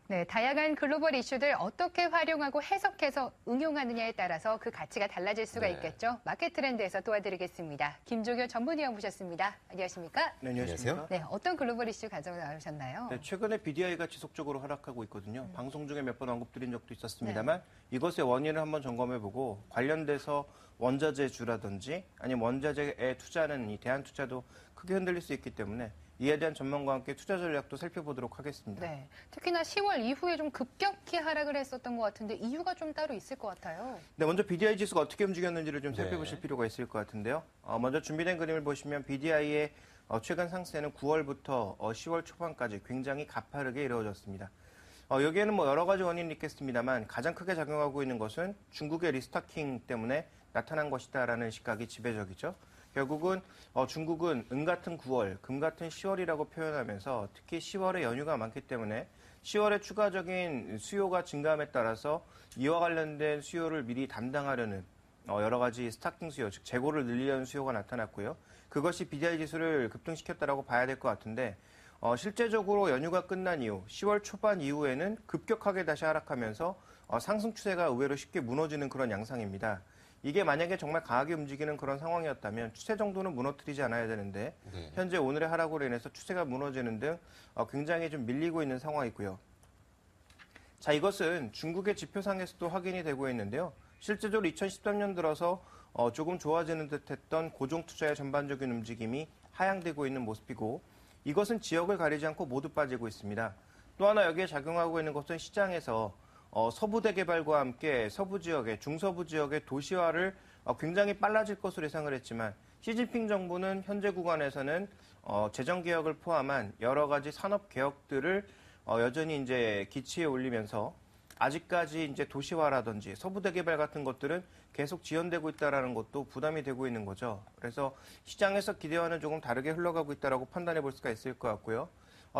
네, 다양한 글로벌 이슈들 어떻게 활용하고 해석해서 응용하느냐에 따라서 그 가치가 달라질 수가 있겠죠. 마켓 트렌드에서 도와드리겠습니다. 김종효 전문위원 모셨습니다. 안녕하십니까? 네, 안녕하십니까? 네, 어떤 글로벌 이슈 가져고 나오셨나요? 네, 최근에 BDI가 지속적으로 하락하고 있거든요. 방송 중에 몇 번 언급드린 적도 있었습니다만 이것의 원인을 한번 점검해보고 관련돼서 원자재주라든지 아니면 원자재에 투자하는 이 대한투자도 크게 흔들릴 수 있기 때문에 이에 대한 전망과 함께 투자 전략도 살펴보도록 하겠습니다. 네, 특히나 10월 이후에 좀 급격히 하락을 했었던 것 같은데 이유가 좀 따로 있을 것 같아요. 네, 먼저 BDI 지수가 어떻게 움직였는지를 좀 살펴보실 필요가 있을 것 같은데요. 먼저 준비된 그림을 보시면 BDI의 최근 상승은 9월부터 10월 초반까지 굉장히 가파르게 이루어졌습니다. 여기에는 뭐 여러 가지 원인이 있겠습니다만 가장 크게 작용하고 있는 것은 중국의 리스타킹 때문에 나타난 것이다라는 시각이 지배적이죠. 결국은 중국은 은 같은 9월, 금 같은 10월이라고 표현하면서 특히 10월에 연휴가 많기 때문에 10월에 추가적인 수요가 증가함에 따라서 이와 관련된 수요를 미리 담당하려는 여러 가지 스타킹 수요, 즉 재고를 늘리려는 수요가 나타났고요. 그것이 BDI 지수를 급등시켰다라고 봐야 될 것 같은데 실제적으로 연휴가 끝난 이후 10월 초반 이후에는 급격하게 다시 하락하면서 상승 추세가 의외로 쉽게 무너지는 그런 양상입니다. 이게 만약에 정말 강하게 움직이는 그런 상황이었다면 추세 정도는 무너뜨리지 않아야 되는데 현재 오늘의 하락으로 인해서 추세가 무너지는 등 굉장히 좀 밀리고 있는 상황이고요. 자, 이것은 중국의 지표상에서도 확인이 되고 있는데요. 실제적으로 2013년 들어서 조금 좋아지는 듯했던 고종 투자의 전반적인 움직임이 하향되고 있는 모습이고 이것은 지역을 가리지 않고 모두 빠지고 있습니다. 또 하나 여기에 작용하고 있는 것은 시장에서 서부 대개발과 함께 서부 지역의 중서부 지역의 도시화를 굉장히 빨라질 것으로 예상을 했지만 시진핑 정부는 현재 구간에서는 재정 개혁을 포함한 여러 가지 산업 개혁들을 여전히 이제 기치에 올리면서 아직까지 이제 도시화라든지 서부 대개발 같은 것들은 계속 지연되고 있다라는 것도 부담이 되고 있는 거죠. 그래서 시장에서 기대와는 조금 다르게 흘러가고 있다라고 판단해 볼 수가 있을 것 같고요.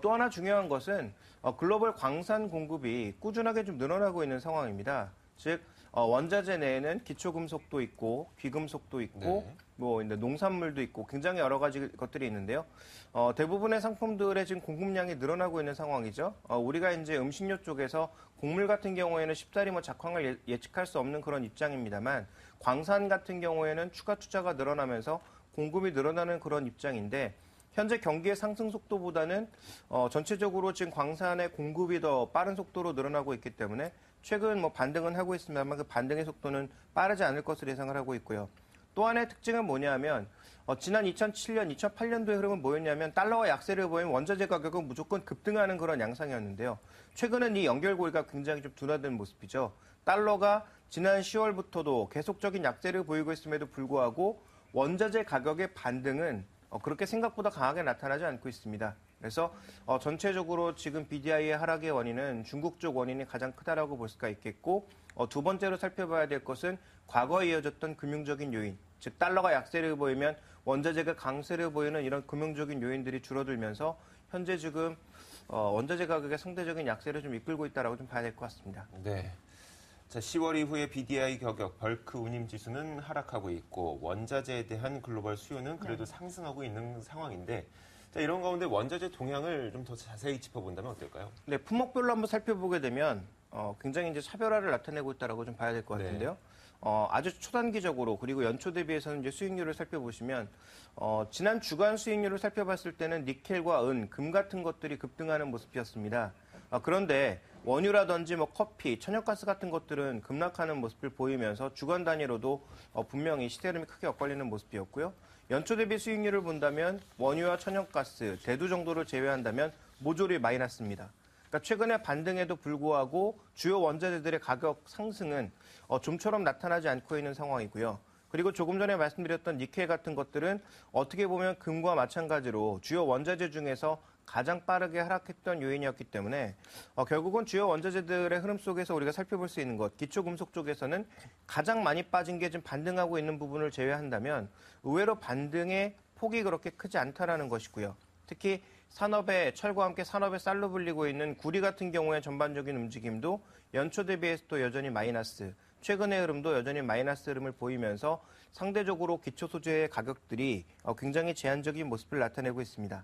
또 하나 중요한 것은 글로벌 광산 공급이 꾸준하게 좀 늘어나고 있는 상황입니다. 즉 원자재 내에는 기초금속도 있고 귀금속도 있고 뭐 농산물도 있고 굉장히 여러 가지 것들이 있는데요. 대부분의 상품들의 지금 공급량이 늘어나고 있는 상황이죠. 우리가 이제 음식료 쪽에서 곡물 같은 경우에는 쉽사리 뭐 작황을 예측할 수 없는 그런 입장입니다만 광산 같은 경우에는 추가 투자가 늘어나면서 공급이 늘어나는 그런 입장인데 현재 경기의 상승 속도보다는 전체적으로 지금 광산의 공급이 더 빠른 속도로 늘어나고 있기 때문에 최근 뭐 반등은 하고 있습니다만 그 반등의 속도는 빠르지 않을 것으로 예상을 하고 있고요. 또 하나의 특징은 뭐냐면 지난 2007년, 2008년도의 흐름은 뭐였냐면 달러가 약세를 보이면 원자재 가격은 무조건 급등하는 그런 양상이었는데요. 최근은 이 연결고리가 굉장히 좀 둔화된 모습이죠. 달러가 지난 10월부터도 계속적인 약세를 보이고 있음에도 불구하고 원자재 가격의 반등은 그렇게 생각보다 강하게 나타나지 않고 있습니다. 그래서 전체적으로 지금 BDI의 하락의 원인은 중국 쪽 원인이 가장 크다라고 볼 수가 있겠고 두 번째로 살펴봐야 될 것은 과거에 이어졌던 금융적인 요인, 즉 달러가 약세를 보이면 원자재가 강세를 보이는 이런 금융적인 요인들이 줄어들면서 현재 지금 원자재 가격의 상대적인 약세를 좀 이끌고 있다라고 좀 봐야 될 것 같습니다. 네. 자, 10월 이후에 BDI 가격, 벌크 운임 지수는 하락하고 있고 원자재에 대한 글로벌 수요는 그래도 상승하고 있는 상황인데 자, 이런 가운데 원자재 동향을 좀 더 자세히 짚어본다면 어떨까요? 네, 품목별로 한번 살펴보게 되면 굉장히 이제 차별화를 나타내고 있다라고 좀 봐야 될 것 같은데요. 아주 초단기적으로 그리고 연초 대비해서는 이제 수익률을 살펴보시면 지난 주간 수익률을 살펴봤을 때는 니켈과 은, 금 같은 것들이 급등하는 모습이었습니다. 그런데 원유라든지 뭐 커피, 천연가스 같은 것들은 급락하는 모습을 보이면서 주간 단위로도 분명히 시세 흐름이 크게 엇갈리는 모습이었고요. 연초 대비 수익률을 본다면 원유와 천연가스, 대두 정도를 제외한다면 모조리 마이너스입니다. 그러니까 최근에 반등에도 불구하고 주요 원자재들의 가격 상승은 좀처럼 나타나지 않고 있는 상황이고요. 그리고 조금 전에 말씀드렸던 니켈 같은 것들은 어떻게 보면 금과 마찬가지로 주요 원자재 중에서 가장 빠르게 하락했던 요인이었기 때문에 결국은 주요 원자재들의 흐름 속에서 우리가 살펴볼 수 있는 것, 기초금속 쪽에서는 가장 많이 빠진 게 지금 반등하고 있는 부분을 제외한다면 의외로 반등의 폭이 그렇게 크지 않다라는 것이고요. 특히 산업의 철과 함께 산업의 쌀로 불리고 있는 구리 같은 경우에 전반적인 움직임도 연초 대비해서도 여전히 마이너스, 최근의 흐름도 여전히 마이너스 흐름을 보이면서 상대적으로 기초 소재의 가격들이 굉장히 제한적인 모습을 나타내고 있습니다.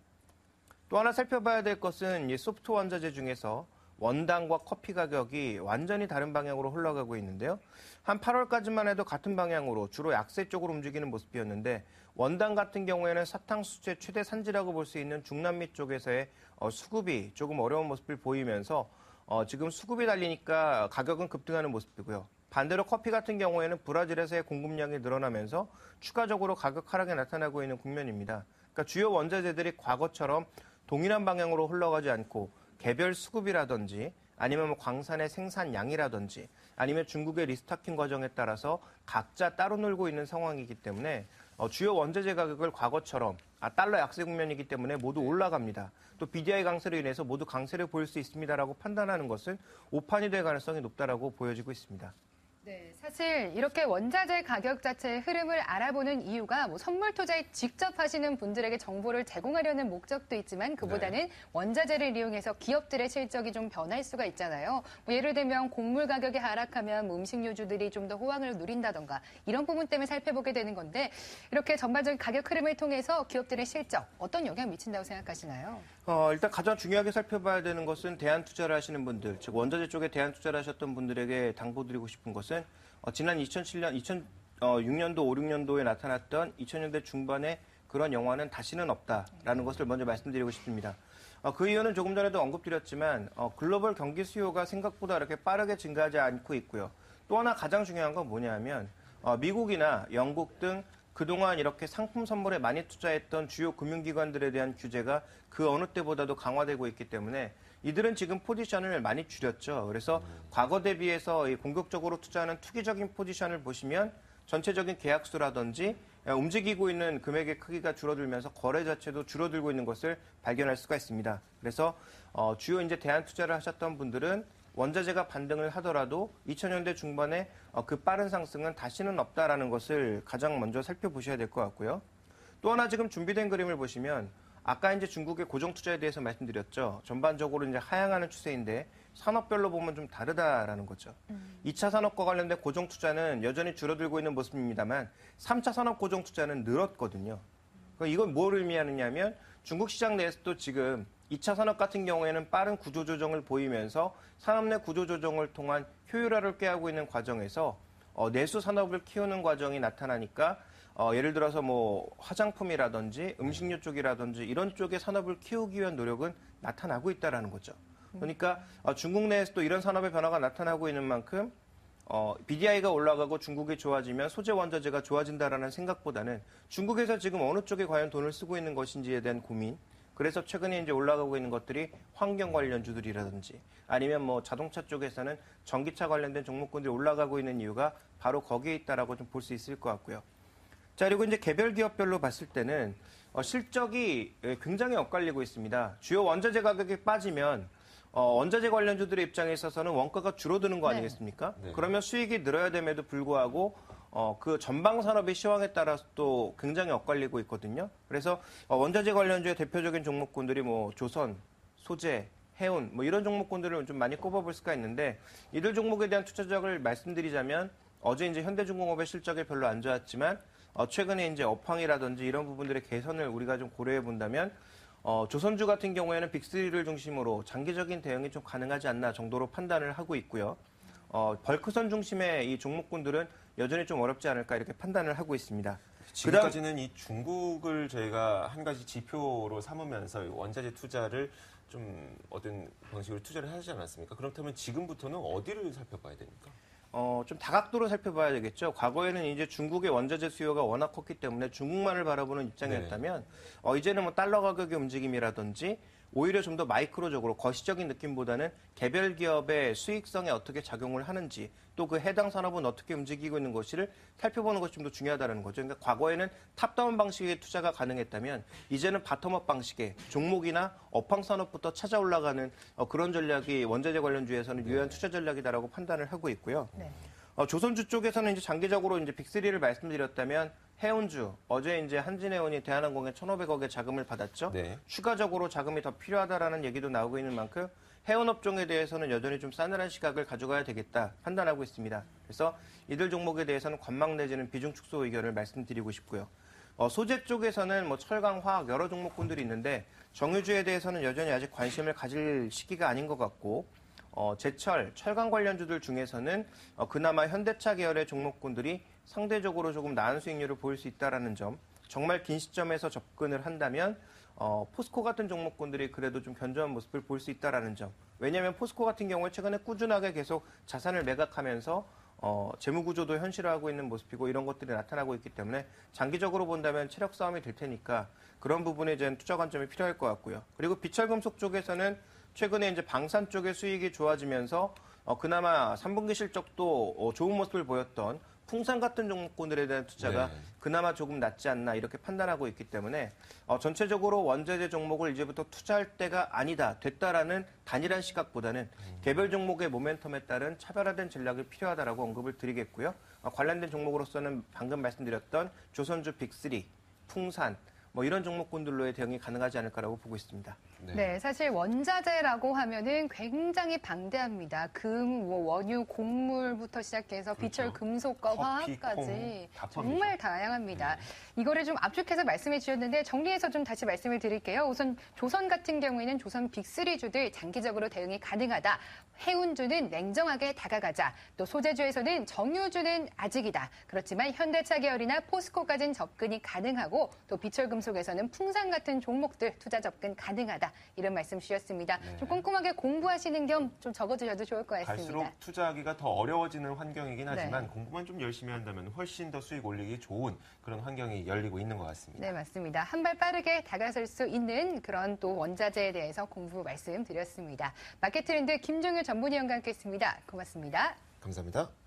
또 하나 살펴봐야 될 것은 이 소프트 원자재 중에서 원당과 커피 가격이 완전히 다른 방향으로 흘러가고 있는데요. 한 8월까지만 해도 같은 방향으로 주로 약세 쪽으로 움직이는 모습이었는데 원당 같은 경우에는 사탕수수의 최대 산지라고 볼 수 있는 중남미 쪽에서의 수급이 조금 어려운 모습을 보이면서 지금 수급이 달리니까 가격은 급등하는 모습이고요. 반대로 커피 같은 경우에는 브라질에서의 공급량이 늘어나면서 추가적으로 가격 하락이 나타나고 있는 국면입니다. 그러니까 주요 원자재들이 과거처럼 동일한 방향으로 흘러가지 않고 개별 수급이라든지 아니면 광산의 생산량이라든지 아니면 중국의 리스타킹 과정에 따라서 각자 따로 놀고 있는 상황이기 때문에 주요 원자재 가격을 과거처럼 달러 약세 국면이기 때문에 모두 올라갑니다. 또 BDI 강세로 인해서 모두 강세를 보일 수 있습니다라고 판단하는 것은 오판이 될 가능성이 높다라고 보여지고 있습니다. 네, 사실 이렇게 원자재 가격 자체의 흐름을 알아보는 이유가 뭐 선물 투자에 직접 하시는 분들에게 정보를 제공하려는 목적도 있지만 그보다는 원자재를 이용해서 기업들의 실적이 좀 변할 수가 있잖아요. 뭐 예를 들면 곡물 가격이 하락하면 뭐 음식료주들이 좀 더 호황을 누린다던가 이런 부분 때문에 살펴보게 되는 건데 이렇게 전반적인 가격 흐름을 통해서 기업들의 실적 어떤 영향을 미친다고 생각하시나요? 일단 가장 중요하게 살펴봐야 되는 것은 대안 투자를 하시는 분들, 즉 원자재 쪽에 대안 투자를 하셨던 분들에게 당부드리고 싶은 것은 지난 2006년도, 5, 6년도에 나타났던 2000년대 중반의 그런 영화는 다시는 없다라는 것을 먼저 말씀드리고 싶습니다. 그 이유는 조금 전에도 언급드렸지만 글로벌 경기 수요가 생각보다 이렇게 빠르게 증가하지 않고 있고요. 또 하나 가장 중요한 건 뭐냐면 미국이나 영국 등 그동안 이렇게 상품 선물에 많이 투자했던 주요 금융기관들에 대한 규제가 그 어느 때보다도 강화되고 있기 때문에 이들은 지금 포지션을 많이 줄였죠. 그래서 과거 대비해서 공격적으로 투자하는 투기적인 포지션을 보시면 전체적인 계약수라든지 움직이고 있는 금액의 크기가 줄어들면서 거래 자체도 줄어들고 있는 것을 발견할 수가 있습니다. 그래서 주요 이제 대안 투자를 하셨던 분들은 원자재가 반등을 하더라도 2000년대 중반에 그 빠른 상승은 다시는 없다라는 것을 가장 먼저 살펴보셔야 될 것 같고요. 또 하나 지금 준비된 그림을 보시면 아까 이제 중국의 고정 투자에 대해서 말씀드렸죠. 전반적으로 이제 하향하는 추세인데 산업별로 보면 좀 다르다라는 거죠. 2차 산업과 관련된 고정 투자는 여전히 줄어들고 있는 모습입니다만 3차 산업 고정 투자는 늘었거든요. 이건 뭘 의미하느냐면 중국 시장 내에서도 지금 2차 산업 같은 경우에는 빠른 구조조정을 보이면서 산업 내 구조조정을 통한 효율화를 꾀하고 있는 과정에서 내수 산업을 키우는 과정이 나타나니까 예를 들어서 뭐 화장품이라든지 음식료 쪽이라든지 이런 쪽의 산업을 키우기 위한 노력은 나타나고 있다는 거죠. 그러니까 중국 내에서도 이런 산업의 변화가 나타나고 있는 만큼 BDI가 올라가고 중국이 좋아지면 소재 원자재가 좋아진다라는 생각보다는 중국에서 지금 어느 쪽에 과연 돈을 쓰고 있는 것인지에 대한 고민, 그래서 최근에 이제 올라가고 있는 것들이 환경 관련주들이라든지 아니면 뭐 자동차 쪽에서는 전기차 관련된 종목군들이 올라가고 있는 이유가 바로 거기에 있다라고 좀 볼 수 있을 것 같고요. 자, 그리고 이제 개별 기업별로 봤을 때는 실적이 굉장히 엇갈리고 있습니다. 주요 원자재 가격이 빠지면 원자재 관련주들의 입장에 있어서는 원가가 줄어드는 거 아니겠습니까? 네. 그러면 수익이 늘어야 됨에도 불구하고 그 전방 산업의 시황에 따라서 또 굉장히 엇갈리고 있거든요. 그래서 원자재 관련주의 대표적인 종목군들이 뭐 조선, 소재, 해운 뭐 이런 종목군들을 좀 많이 꼽아볼 수가 있는데 이들 종목에 대한 투자적을 말씀드리자면 어제 이제 현대중공업의 실적이 별로 안 좋았지만 최근에 이제 업황이라든지 이런 부분들의 개선을 우리가 좀 고려해 본다면 조선주 같은 경우에는 빅3를 중심으로 장기적인 대응이 좀 가능하지 않나 정도로 판단을 하고 있고요. 벌크선 중심의 이 종목군들은 여전히 좀 어렵지 않을까 이렇게 판단을 하고 있습니다. 지금까지는 이 중국을 저희가 한 가지 지표로 삼으면서 원자재 투자를 좀 어떤 방식으로 투자를 하지 않았습니까? 그렇다면 지금부터는 어디를 살펴봐야 됩니까? 좀 다각도로 살펴봐야 되겠죠. 과거에는 이제 중국의 원자재 수요가 워낙 컸기 때문에 중국만을 바라보는 입장이었다면 이제는 뭐 달러 가격의 움직임이라든지 오히려 좀 더 마이크로적으로 거시적인 느낌보다는 개별 기업의 수익성에 어떻게 작용을 하는지 또 그 해당 산업은 어떻게 움직이고 있는 것을 살펴보는 것이 좀 더 중요하다는 거죠. 그러니까 과거에는 탑다운 방식의 투자가 가능했다면 이제는 바텀업 방식의 종목이나 업황 산업부터 찾아 올라가는 그런 전략이 원자재 관련주에서는 유효한 투자 전략이다라고 판단을 하고 있고요. 네. 조선주 쪽에서는 이제 장기적으로 이제 빅3를 말씀드렸다면 해운주, 어제 이제 한진해운이 대한항공에 1,500억의 자금을 받았죠. 네. 추가적으로 자금이 더 필요하다라는 얘기도 나오고 있는 만큼 해운업종에 대해서는 여전히 좀 싸늘한 시각을 가져가야 되겠다 판단하고 있습니다. 그래서 이들 종목에 대해서는 관망 내지는 비중 축소 의견을 말씀드리고 싶고요. 소재 쪽에서는 뭐 철강, 화학 여러 종목군들이 있는데 정유주에 대해서는 여전히 아직 관심을 가질 시기가 아닌 것 같고 제철, 철강 관련주들 중에서는 그나마 현대차 계열의 종목군들이 상대적으로 조금 나은 수익률을 보일 수 있다는 점, 정말 긴 시점에서 접근을 한다면 포스코 같은 종목군들이 그래도 좀 견조한 모습을 볼 수 있다는 점. 왜냐하면 포스코 같은 경우에 최근에 꾸준하게 계속 자산을 매각하면서 재무 구조도 현실화하고 있는 모습이고 이런 것들이 나타나고 있기 때문에 장기적으로 본다면 체력 싸움이 될 테니까 그런 부분에 이제 투자 관점이 필요할 것 같고요. 그리고 비철금속 쪽에서는 최근에 이제 방산 쪽의 수익이 좋아지면서 그나마 3분기 실적도 좋은 모습을 보였던 풍산 같은 종목군들에 대한 투자가 네. 그나마 조금 낫지 않나 이렇게 판단하고 있기 때문에 전체적으로 원자재 종목을 이제부터 투자할 때가 아니다, 됐다라는 단일한 시각보다는 개별 종목의 모멘텀에 따른 차별화된 전략이 필요하다라고 언급을 드리겠고요. 관련된 종목으로서는 방금 말씀드렸던 조선주 빅3, 풍산, 뭐 이런 종목군들로의 대응이 가능하지 않을까라고 보고 있습니다. 네, 사실 원자재라고 하면은 굉장히 방대합니다. 금, 원유, 곡물부터 시작해서 그렇죠. 비철, 금속과 커피, 화학까지 콩, 다 정말 다양합니다. 이거를 좀 압축해서 말씀해 주셨는데 정리해서 좀 다시 말씀을 드릴게요. 우선 조선 같은 경우에는 조선 빅3주들 장기적으로 대응이 가능하다. 해운주는 냉정하게 다가가자. 또 소재주에서는 정유주는 아직이다. 그렇지만 현대차 계열이나 포스코까지는 접근이 가능하고 또 비철금속에서는 풍산 같은 종목들 투자 접근 가능하다. 이런 말씀 주셨습니다. 네. 좀 꼼꼼하게 공부하시는 겸 좀 적어주셔도 좋을 것 같습니다. 갈수록 투자하기가 더 어려워지는 환경이긴 하지만 네. 공부만 좀 열심히 한다면 훨씬 더 수익 올리기 좋은 그런 환경이 열리고 있는 것 같습니다. 네, 맞습니다. 한 발 빠르게 다가설 수 있는 그런 또 원자재에 대해서 공부 말씀드렸습니다. 마켓 트렌드 김종유 전문위원과 함께했습니다. 고맙습니다. 감사합니다.